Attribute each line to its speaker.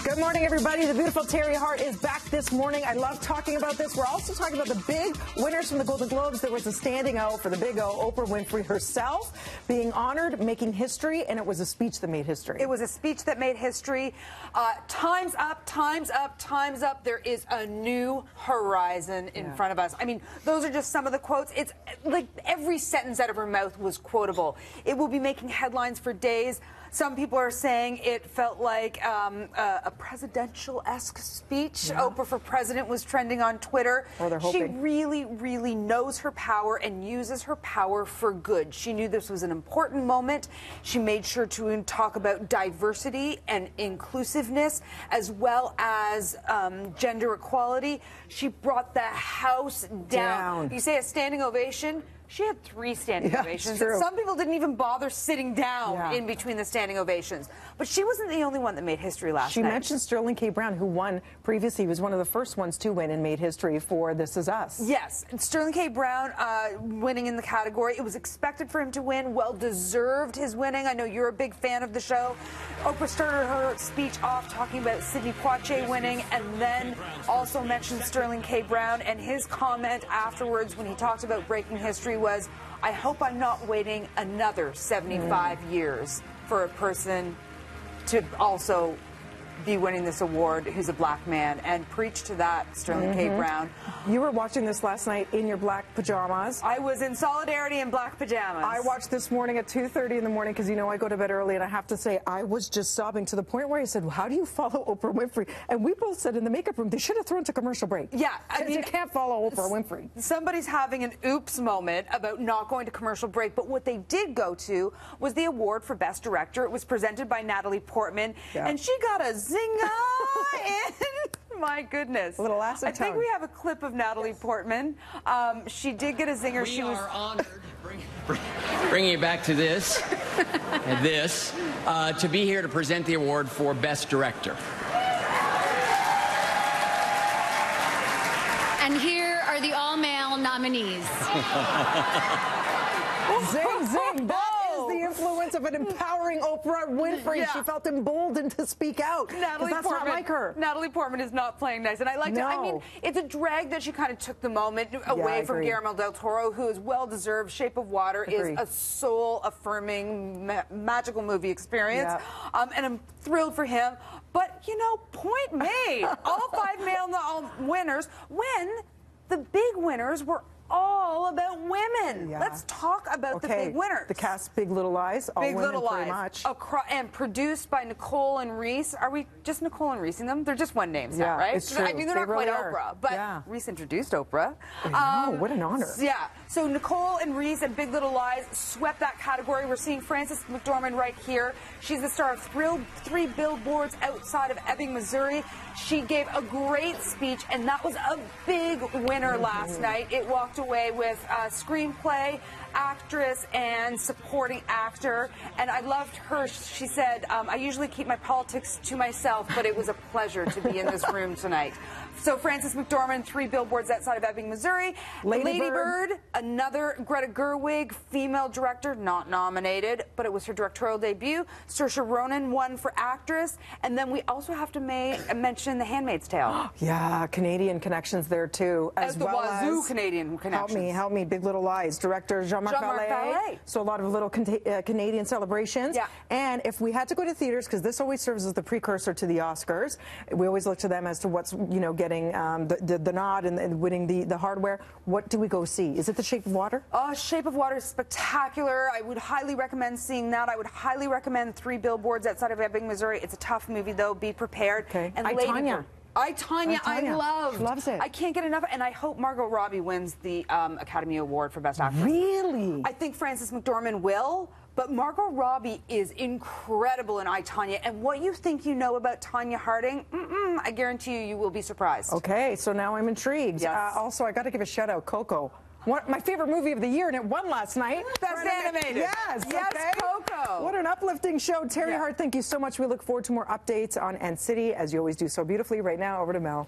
Speaker 1: Good morning, everybody. The beautiful Terry Hart is back this morning. I love talking about this. We're also talking about the big winners from the Golden Globes. There was a standing out for the big O, Oprah Winfrey herself, being honored, making history, and it was a speech that made history.
Speaker 2: It was a speech that made history. Time's up, time's up, time's up. There is a new horizon in front of us. I mean, those are just some of the quotes. It's like every sentence out of her mouth was quotable. It will be making headlines for days. Some people are saying it felt like a presidential-esque speech. Yeah. Oprah for president was trending on Twitter.
Speaker 1: Or they're hoping.
Speaker 2: She really, really knows her power and uses her power for good. She knew this was an important moment. She made sure to talk about diversity and inclusiveness as well as gender equality. She brought the house down. You say a standing ovation? She had 3 standing ovations. Some people didn't even bother sitting down in between the standing ovations. But she wasn't the only one that made history last night.
Speaker 1: She mentioned Sterling K. Brown, who won previously. He was one of the first ones to win and made history for This Is Us.
Speaker 2: Yes, and Sterling K. Brown winning in the category. It was expected for him to win. Well-deserved his winning. I know you're a big fan of the show. Oprah started her speech off talking about Sidney Poitier winning and then also mentioned Sterling K. Brown, and his comment afterwards when he talked about breaking history was, I hope I'm not waiting another 75 years for a person to also be winning this award who's a black man, and preach to that, Sterling K. Brown.
Speaker 1: You were watching this last night in your black pajamas.
Speaker 2: I was in solidarity in black pajamas.
Speaker 1: I watched this morning at 2:30 in the morning because, you know, I go to bed early, and I have to say I was just sobbing to the point where I said, well, how do you follow Oprah Winfrey? And we both said in the makeup room they should have thrown to commercial break.
Speaker 2: Yeah, I mean,
Speaker 1: you can't follow Oprah Winfrey.
Speaker 2: Somebody's having an oops moment about not going to commercial break, but what they did go to was the award for Best Director. It was presented by Natalie Portman, and she got a zinger. My goodness.
Speaker 1: A little acid
Speaker 2: I think we have a clip of Natalie Portman. She did get a zinger.
Speaker 3: We are honored, bringing it back to this and this, to be here to present the award for Best Director.
Speaker 4: And here are the all-male nominees.
Speaker 1: Zing, zing. That is the influence of an empowering Oprah Winfrey.
Speaker 2: Yeah.
Speaker 1: She felt emboldened to speak out.
Speaker 2: Natalie
Speaker 1: that's
Speaker 2: Portman,
Speaker 1: not like her.
Speaker 2: Natalie Portman is not playing nice, and I liked it. I mean, it's a drag that she kind of took the moment away from Guillermo del Toro, who is well-deserved. Shape of Water is a soul-affirming, magical movie experience, and I'm thrilled for him. But, you know, point made. All 5 male winners, when the big winners were all about women. Let's talk about the big winners.
Speaker 1: The cast Big Little Lies, all
Speaker 2: Big
Speaker 1: women
Speaker 2: Little
Speaker 1: pretty
Speaker 2: Lies.
Speaker 1: much.
Speaker 2: And produced by Nicole and Reese. Are we just Nicole and Reese in them? They're just one name, now, right?
Speaker 1: It's true.
Speaker 2: I mean, they're not
Speaker 1: really
Speaker 2: quite
Speaker 1: are.
Speaker 2: Oprah, but Reese introduced Oprah.
Speaker 1: I know, what an honor.
Speaker 2: Yeah, so Nicole and Reese and Big Little Lies swept that category. We're seeing Frances McDormand right here. She's the star of 3 billboards outside of Ebbing, Missouri. She gave a great speech, and that was a big winner last night. It walked away with screenplay, actress, and supporting actor. And I loved her. She said, I usually keep my politics to myself, but it was a pleasure to be in this room tonight. So Frances McDormand, 3 billboards outside of Ebbing, Missouri. Lady Bird, another Greta Gerwig, female director, not nominated, but it was her directorial debut. Saoirse Ronan won for actress. And then we also have to mention The Handmaid's Tale.
Speaker 1: Yeah, Canadian connections there, too. As
Speaker 2: the
Speaker 1: well
Speaker 2: wazoo
Speaker 1: as,
Speaker 2: Canadian connections.
Speaker 1: Help me, Big Little Lies. Director Jean-Marc Vallée. So a lot of little Canadian celebrations. Yeah. And if we had to go to theaters, because this always serves as the precursor to the Oscars, we always look to them as to what's, you know, getting the nod and winning the hardware. What do we go see? Is it The Shape of Water?
Speaker 2: Oh, Shape of Water is spectacular. I would highly recommend seeing that. I would highly recommend 3 billboards outside of Ebbing, Missouri. It's a tough movie, though. Be prepared.
Speaker 1: Okay.
Speaker 2: And
Speaker 1: Tanya.
Speaker 2: Tanya, I love.
Speaker 1: She loves it.
Speaker 2: I can't get enough, and I hope Margot Robbie wins the Academy Award for Best Actress.
Speaker 1: Really?
Speaker 2: I think Frances McDormand will, but Margot Robbie is incredible in I, Tanya, and what you think you know about Tanya Harding, I guarantee you will be surprised.
Speaker 1: Okay, so now I'm intrigued.
Speaker 2: Yes.
Speaker 1: Also, I got to give a shout out, Coco. My favorite movie of the year, and it won last night.
Speaker 2: Best animated.
Speaker 1: Yes,
Speaker 2: yes, Coco.
Speaker 1: What an uplifting show. Terry Hart, thank you so much. We look forward to more updates on Ant City, as you always do so beautifully. Right now, over to Mel.